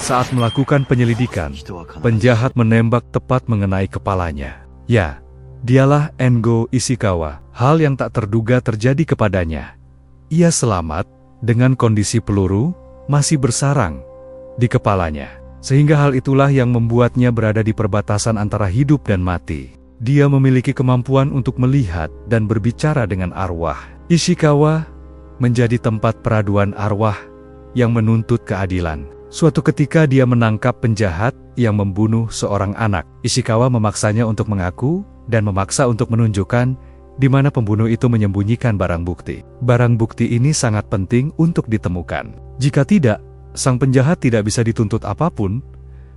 Saat melakukan penyelidikan, penjahat menembak tepat mengenai kepalanya. Ya, dialah Engo Ishikawa. Hal yang tak terduga terjadi kepadanya. Ia selamat dengan kondisi peluru masih bersarang di kepalanya. Sehingga hal itulah yang membuatnya berada di perbatasan antara hidup dan mati. Dia memiliki kemampuan untuk melihat dan berbicara dengan arwah. Ishikawa menjadi tempat peraduan arwah yang menuntut keadilan. Suatu ketika dia menangkap penjahat yang membunuh seorang anak. Ishikawa memaksanya untuk mengaku dan memaksa untuk menunjukkan di mana pembunuh itu menyembunyikan barang bukti. Barang bukti ini sangat penting untuk ditemukan. Jika tidak, sang penjahat tidak bisa dituntut apapun.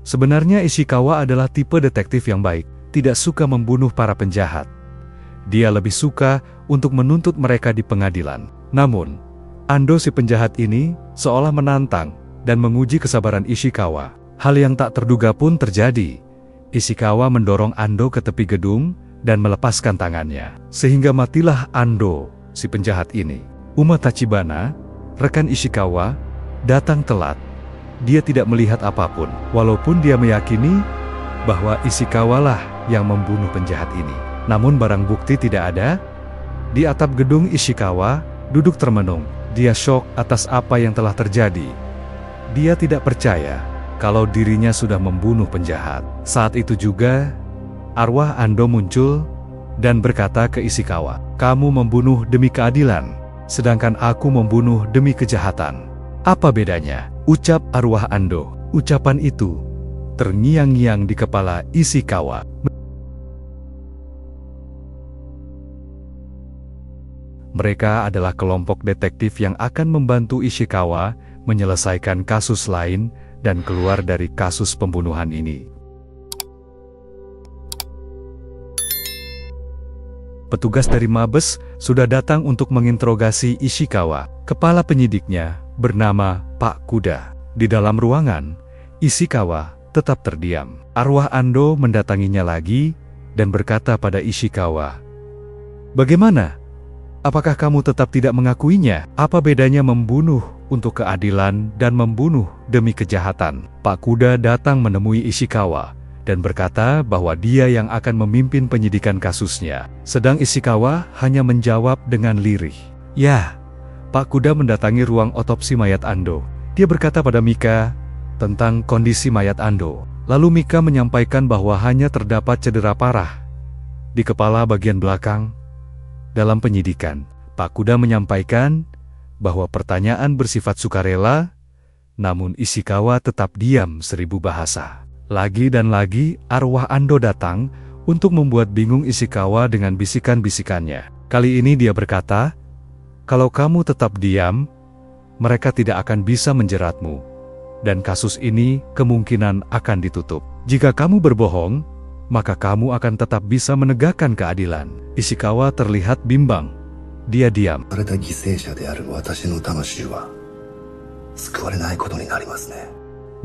Sebenarnya Ishikawa adalah tipe detektif yang baik, tidak suka membunuh para penjahat. Dia lebih suka untuk menuntut mereka di pengadilan. Namun, Ando si penjahat ini seolah menantang dan menguji kesabaran Ishikawa. Hal yang tak terduga pun terjadi. Ishikawa mendorong Ando ke tepi gedung dan melepaskan tangannya. Sehingga matilah Ando si penjahat ini. Uma Tachibana, rekan Ishikawa, datang telat. Dia tidak melihat apapun, walaupun dia meyakini bahwa Ishikawa lah yang membunuh penjahat ini. Namun barang bukti tidak ada. Di atap gedung Ishikawa duduk termenung. Dia syok atas apa yang telah terjadi. Dia tidak percaya kalau dirinya sudah membunuh penjahat. Saat itu juga, arwah Ando muncul dan berkata ke Ishikawa, "Kamu membunuh demi keadilan, sedangkan aku membunuh demi kejahatan. Apa bedanya?" Ucap arwah Ando. Ucapan itu terngiang-ngiang di kepala Ishikawa. Mereka adalah kelompok detektif yang akan membantu Ishikawa menyelesaikan kasus lain dan keluar dari kasus pembunuhan ini. Petugas dari Mabes sudah datang untuk menginterogasi Ishikawa. Kepala penyidiknya bernama Pak Kuda. Di dalam ruangan, Ishikawa tetap terdiam. Arwah Ando mendatanginya lagi dan berkata pada Ishikawa, "Bagaimana? Apakah kamu tetap tidak mengakuinya? Apa bedanya membunuh untuk keadilan dan membunuh demi kejahatan?" Pak Kuda datang menemui Ishikawa dan berkata bahwa dia yang akan memimpin penyidikan kasusnya. Sedang Ishikawa hanya menjawab dengan lirih. "Ya." Pak Kuda mendatangi ruang otopsi mayat Ando. Dia berkata pada Mika tentang kondisi mayat Ando. Lalu Mika menyampaikan bahwa hanya terdapat cedera parah di kepala bagian belakang. Dalam penyidikan, Pak Kuda menyampaikan bahwa pertanyaan bersifat sukarela, namun Ishikawa tetap diam 1000 bahasa. Lagi dan lagi, arwah Ando datang untuk membuat bingung Ishikawa dengan bisikan-bisikannya. Kali ini dia berkata, "Kalau kamu tetap diam, mereka tidak akan bisa menjeratmu, dan kasus ini kemungkinan akan ditutup. Jika kamu berbohong, maka kamu akan tetap bisa menegakkan keadilan." Ishikawa terlihat bimbang. Dia diam.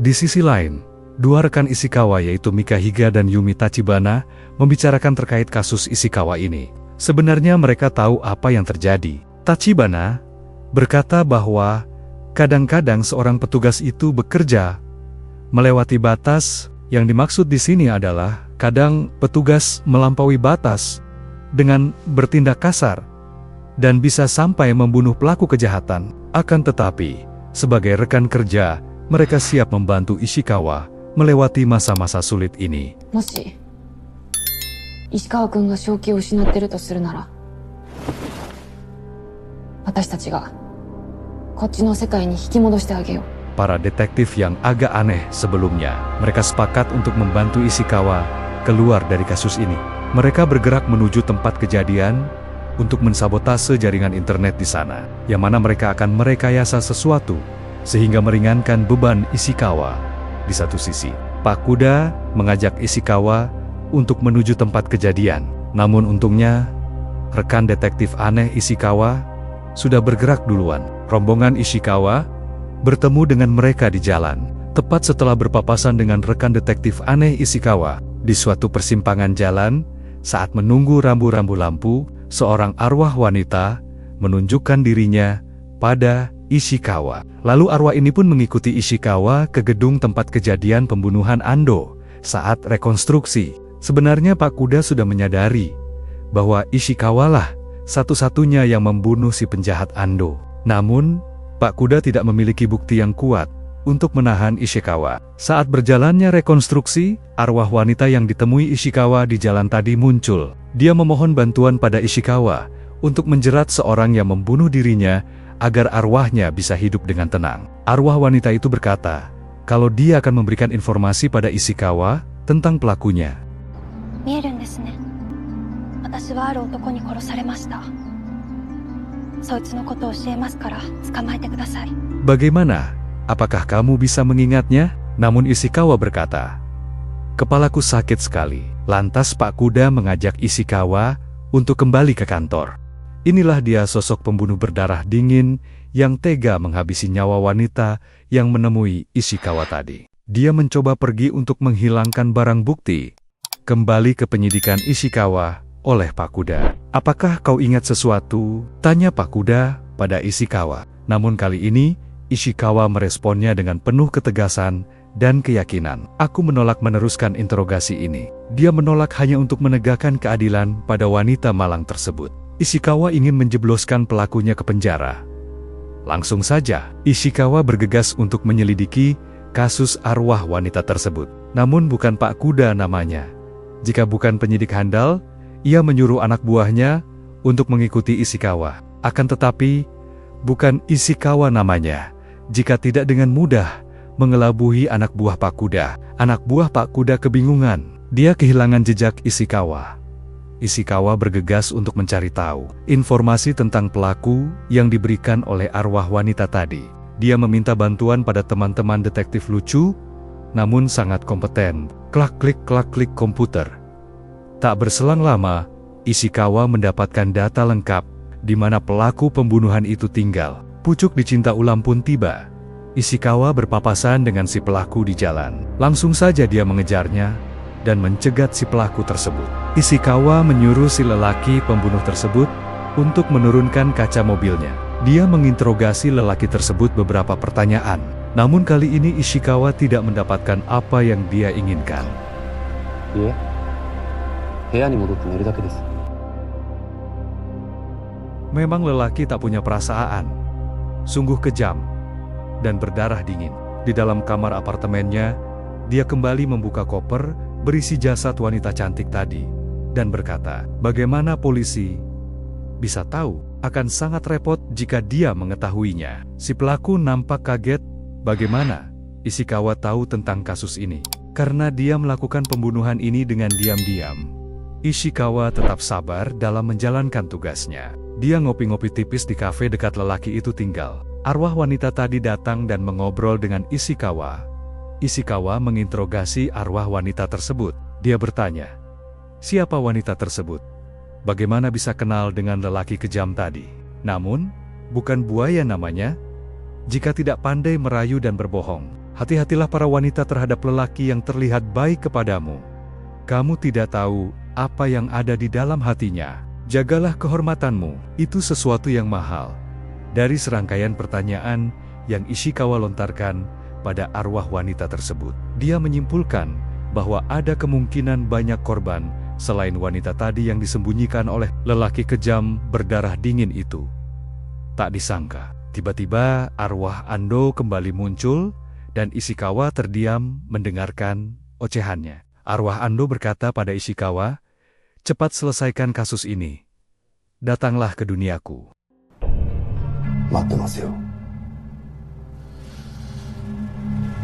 Di sisi lain, dua rekan Ishikawa yaitu Mika Higa dan Yumi Tachibana membicarakan terkait kasus Ishikawa ini. Sebenarnya mereka tahu apa yang terjadi. Tachibana berkata bahwa kadang-kadang seorang petugas itu bekerja melewati batas. Yang dimaksud di sini adalah kadang petugas melampaui batas dengan bertindak kasar dan bisa sampai membunuh pelaku kejahatan. Akan tetapi, sebagai rekan kerja, mereka siap membantu Ishikawa melewati masa-masa sulit ini. Moshi Ishikawa-kun ga shoukiを失っているとするなら、私たちがこっちの世界に引き戻してあげよう。Para detektif yang agak aneh sebelumnya, mereka sepakat untuk membantu Ishikawa keluar dari kasus ini. Mereka bergerak menuju tempat kejadian untuk mensabotase jaringan internet di sana, yang mana mereka akan merekayasa sesuatu sehingga meringankan beban Ishikawa. Di satu sisi, Pak Kuda mengajak Ishikawa untuk menuju tempat kejadian. Namun untungnya, rekan detektif aneh Ishikawa sudah bergerak duluan. Rombongan Ishikawa bertemu dengan mereka di jalan. Tepat setelah berpapasan dengan rekan detektif aneh Ishikawa, di suatu persimpangan jalan, saat menunggu rambu-rambu lampu, seorang arwah wanita menunjukkan dirinya pada Ishikawa. Lalu arwah ini pun mengikuti Ishikawa ke gedung tempat kejadian pembunuhan Ando saat rekonstruksi. Sebenarnya Pak Kuda sudah menyadari bahwa Ishikawa lah satu-satunya yang membunuh si penjahat Ando. Namun, Pak Kuda tidak memiliki bukti yang kuat untuk menahan Ishikawa. Saat berjalannya rekonstruksi, arwah wanita yang ditemui Ishikawa di jalan tadi muncul. Dia memohon bantuan pada Ishikawa untuk menjerat seorang yang membunuh dirinya agar arwahnya bisa hidup dengan tenang. Arwah wanita itu berkata kalau dia akan memberikan informasi pada Ishikawa tentang pelakunya. Bagaimana? Apakah kamu bisa mengingatnya? Namun Ishikawa berkata, kepalaku sakit sekali. Lantas Pak Kuda mengajak Ishikawa untuk kembali ke kantor. Inilah dia sosok pembunuh berdarah dingin yang tega menghabisi nyawa wanita yang menemui Ishikawa tadi. Dia mencoba pergi untuk menghilangkan barang bukti. Kembali ke penyidikan Ishikawa oleh Pak Kuda. Apakah kau ingat sesuatu? Tanya Pak Kuda pada Ishikawa. Namun kali ini, Ishikawa meresponnya dengan penuh ketegasan dan keyakinan. Aku menolak meneruskan interogasi ini. Dia menolak hanya untuk menegakkan keadilan pada wanita malang tersebut. Ishikawa ingin menjebloskan pelakunya ke penjara. Langsung saja, Ishikawa bergegas untuk menyelidiki kasus arwah wanita tersebut. Namun bukan Pak Kuda namanya. Jika bukan penyidik handal, ia menyuruh anak buahnya untuk mengikuti Ishikawa. Akan tetapi, bukan Ishikawa namanya. Jika tidak dengan mudah mengelabui anak buah Pak Kuda. Anak buah Pak Kuda kebingungan. Dia kehilangan jejak Ishikawa. Ishikawa bergegas untuk mencari tahu informasi tentang pelaku yang diberikan oleh arwah wanita tadi. Dia meminta bantuan pada teman-teman detektif lucu, namun sangat kompeten. Klak-klik komputer. Tak berselang lama, Ishikawa mendapatkan data lengkap di mana pelaku pembunuhan itu tinggal. Pucuk dicinta ulam pun tiba. Ishikawa berpapasan dengan si pelaku di jalan. Langsung saja dia mengejarnya dan mencegat si pelaku tersebut. Ishikawa menyuruh si lelaki pembunuh tersebut untuk menurunkan kaca mobilnya. Dia menginterogasi lelaki tersebut beberapa pertanyaan. Namun kali ini Ishikawa tidak mendapatkan apa yang dia inginkan. Memang lelaki tak punya perasaan. Sungguh kejam dan berdarah dingin. Di dalam kamar apartemennya, dia kembali membuka koper berisi jasad wanita cantik tadi dan berkata, bagaimana polisi bisa tahu? Akan sangat repot jika dia mengetahuinya. Si pelaku nampak kaget. Bagaimana Ishikawa tahu tentang kasus ini? Karena dia melakukan pembunuhan ini dengan diam-diam. Ishikawa tetap sabar dalam menjalankan tugasnya. Dia ngopi-ngopi tipis di kafe dekat lelaki itu tinggal. Arwah wanita tadi datang dan mengobrol dengan Ishikawa. Ishikawa menginterogasi arwah wanita tersebut. Dia bertanya, siapa wanita tersebut? Bagaimana bisa kenal dengan lelaki kejam tadi? Namun, bukan buaya namanya. Jika tidak pandai merayu dan berbohong, hati-hatilah para wanita terhadap lelaki yang terlihat baik kepadamu. Kamu tidak tahu apa yang ada di dalam hatinya. Jagalah kehormatanmu, itu sesuatu yang mahal. Dari serangkaian pertanyaan yang Ishikawa lontarkan pada arwah wanita tersebut, dia menyimpulkan bahwa ada kemungkinan banyak korban selain wanita tadi yang disembunyikan oleh lelaki kejam berdarah dingin itu. Tak disangka, tiba-tiba arwah Ando kembali muncul dan Ishikawa terdiam mendengarkan ocehannya. Arwah Ando berkata pada Ishikawa, cepat selesaikan kasus ini. Datanglah ke duniaku.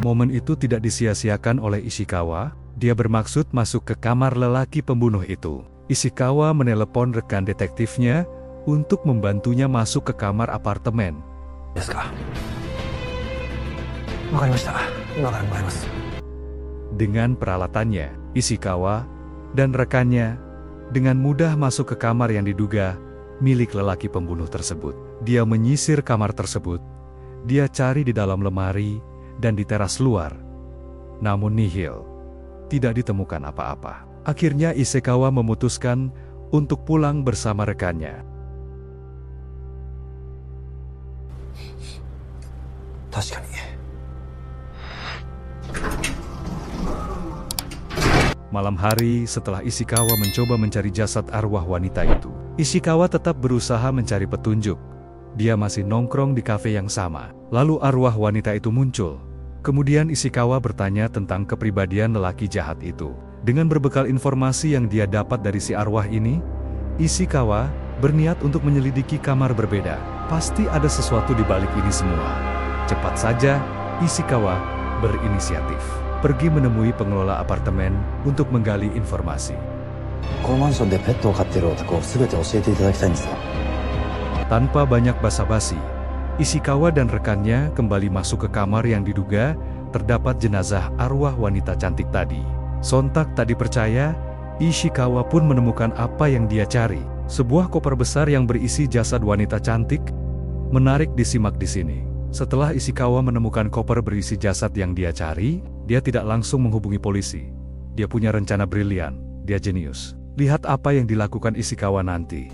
Momen itu tidak disia-siakan oleh Ishikawa. Dia bermaksud masuk ke kamar lelaki pembunuh itu. Ishikawa menelepon rekan detektifnya untuk membantunya masuk ke kamar apartemen. Dengan peralatannya, Ishikawa dan rekannya dengan mudah masuk ke kamar yang diduga milik lelaki pembunuh tersebut. Dia menyisir kamar tersebut. Dia cari di dalam lemari dan di teras luar. Namun nihil. Tidak ditemukan apa-apa. Akhirnya Ishikawa memutuskan untuk pulang bersama rekannya. Malam hari setelah Ishikawa mencoba mencari jasad arwah wanita itu, Ishikawa tetap berusaha mencari petunjuk. Dia masih nongkrong di kafe yang sama. Lalu arwah wanita itu muncul. Kemudian Ishikawa bertanya tentang kepribadian lelaki jahat itu. Dengan berbekal informasi yang dia dapat dari si arwah ini, Ishikawa berniat untuk menyelidiki kamar berbeda. Pasti ada sesuatu di balik ini semua. Cepat saja, Ishikawa berinisiatif pergi menemui pengelola apartemen untuk menggali informasi. このマンションでペットを飼っているお宅を全て教えていただきたいんですが。 Tanpa banyak basa-basi, Ishikawa dan rekannya kembali masuk ke kamar yang diduga terdapat jenazah arwah wanita cantik tadi. Sontak tak dipercaya, Ishikawa pun menemukan apa yang dia cari. Sebuah koper besar yang berisi jasad wanita cantik. Menarik disimak di sini. Setelah Ishikawa menemukan koper berisi jasad yang dia cari, dia tidak langsung menghubungi polisi. Dia punya rencana brilian, dia jenius. Lihat apa yang dilakukan Ishikawa nanti.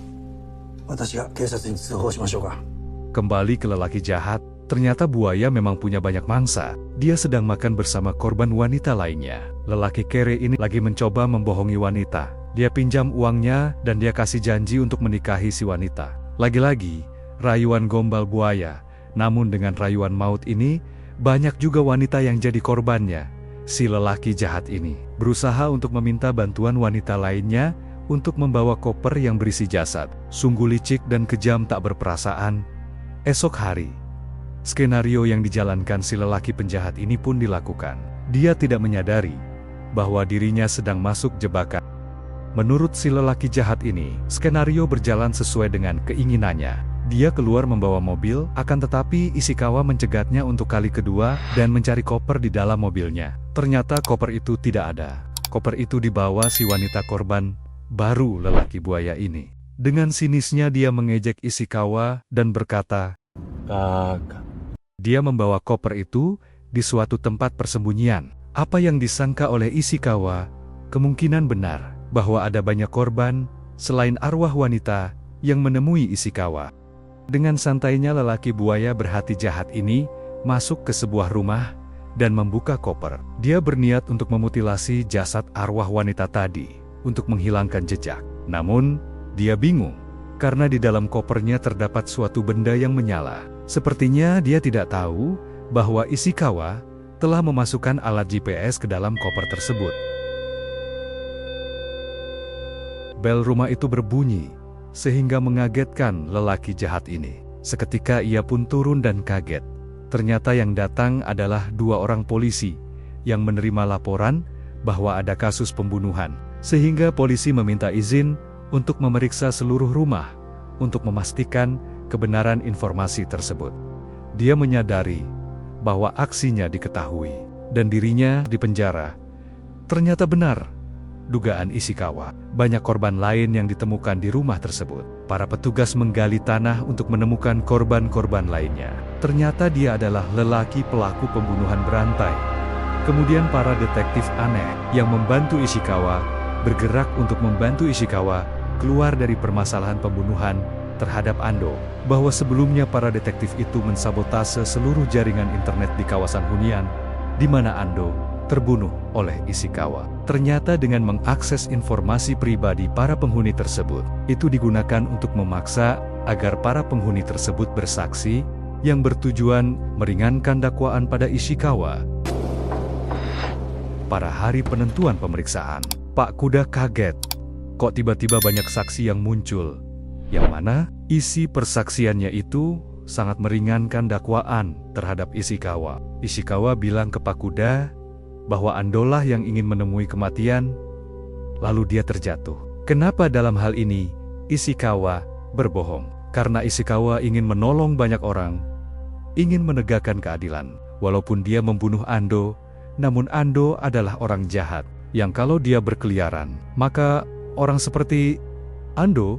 私が警察に通報しましょうか。 Kembali ke lelaki jahat, ternyata buaya memang punya banyak mangsa. Dia sedang makan bersama korban wanita lainnya. Lelaki kere ini lagi mencoba membohongi wanita. Dia pinjam uangnya dan dia kasih janji untuk menikahi si wanita. Lagi-lagi, rayuan gombal buaya. Namun dengan rayuan maut ini, banyak juga wanita yang jadi korbannya. Si lelaki jahat ini berusaha untuk meminta bantuan wanita lainnya untuk membawa koper yang berisi jasad. Sungguh licik dan kejam tak berperasaan. Esok hari, skenario yang dijalankan si lelaki penjahat ini pun dilakukan. Dia tidak menyadari bahwa dirinya sedang masuk jebakan. Menurut si lelaki jahat ini, skenario berjalan sesuai dengan keinginannya. Dia keluar membawa mobil, akan tetapi Ishikawa mencegatnya untuk kali kedua dan mencari koper di dalam mobilnya. Ternyata koper itu tidak ada. Koper itu dibawa si wanita korban baru lelaki buaya ini. Dengan sinisnya dia mengejek Ishikawa dan berkata, dia membawa koper itu di suatu tempat persembunyian. Apa yang disangka oleh Ishikawa kemungkinan benar bahwa ada banyak korban selain arwah wanita yang menemui Ishikawa. Dengan santainya lelaki buaya berhati jahat ini masuk ke sebuah rumah dan membuka koper. Dia berniat untuk memutilasi jasad arwah wanita tadi untuk menghilangkan jejak. Namun, dia bingung karena di dalam kopernya terdapat suatu benda yang menyala. Sepertinya dia tidak tahu bahwa Ishikawa telah memasukkan alat GPS ke dalam koper tersebut. Bel rumah itu berbunyi sehingga mengagetkan lelaki jahat ini. Seketika ia pun turun dan kaget. Ternyata yang datang adalah dua orang polisi yang menerima laporan bahwa ada kasus pembunuhan. Sehingga polisi meminta izin untuk memeriksa seluruh rumah untuk memastikan kebenaran informasi tersebut. Dia menyadari bahwa aksinya diketahui dan dirinya dipenjara. Ternyata benar dugaan Ishikawa. Banyak korban lain yang ditemukan di rumah tersebut. Para petugas menggali tanah untuk menemukan korban-korban lainnya. Ternyata dia adalah lelaki pelaku pembunuhan berantai. Kemudian para detektif aneh yang membantu Ishikawa bergerak untuk membantu Ishikawa keluar dari permasalahan pembunuhan terhadap Ando. Bahwa sebelumnya para detektif itu mensabotase seluruh jaringan internet di kawasan hunian, di mana Ando terbunuh oleh Ishikawa. Ternyata dengan mengakses informasi pribadi para penghuni tersebut, itu digunakan untuk memaksa agar para penghuni tersebut bersaksi yang bertujuan meringankan dakwaan pada Ishikawa. Pada hari penentuan pemeriksaan, Pak Kuda kaget. Kok tiba-tiba banyak saksi yang muncul? Yang mana isi persaksiannya itu sangat meringankan dakwaan terhadap Ishikawa. Ishikawa bilang ke Pak Kuda bahwa Andolah yang ingin menemui kematian, lalu dia terjatuh. Kenapa dalam hal ini Ishikawa berbohong? Karena Ishikawa ingin menolong banyak orang, ingin menegakkan keadilan. Walaupun dia membunuh Ando, namun Ando adalah orang jahat, yang kalau dia berkeliaran, maka orang seperti Ando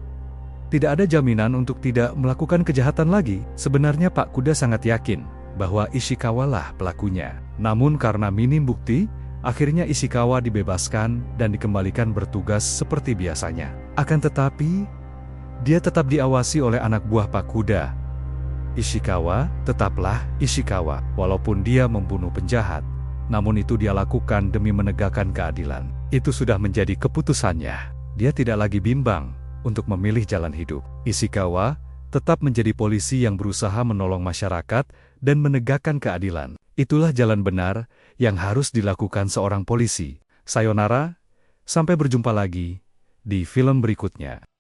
tidak ada jaminan untuk tidak melakukan kejahatan lagi. Sebenarnya Pak Kuda sangat yakin bahwa Ishikawa lah pelakunya. Namun karena minim bukti, akhirnya Ishikawa dibebaskan dan dikembalikan bertugas seperti biasanya. Akan tetapi, dia tetap diawasi oleh anak buah Pak Kuda. Ishikawa tetaplah Ishikawa, walaupun dia membunuh penjahat. namun itu dia lakukan demi menegakkan keadilan. Itu sudah menjadi keputusannya. Dia tidak lagi bimbang untuk memilih jalan hidup. Ishikawa tetap menjadi polisi yang berusaha menolong masyarakat dan menegakkan keadilan. Itulah jalan benar yang harus dilakukan seorang polisi. Sayonara, sampai berjumpa lagi di film berikutnya.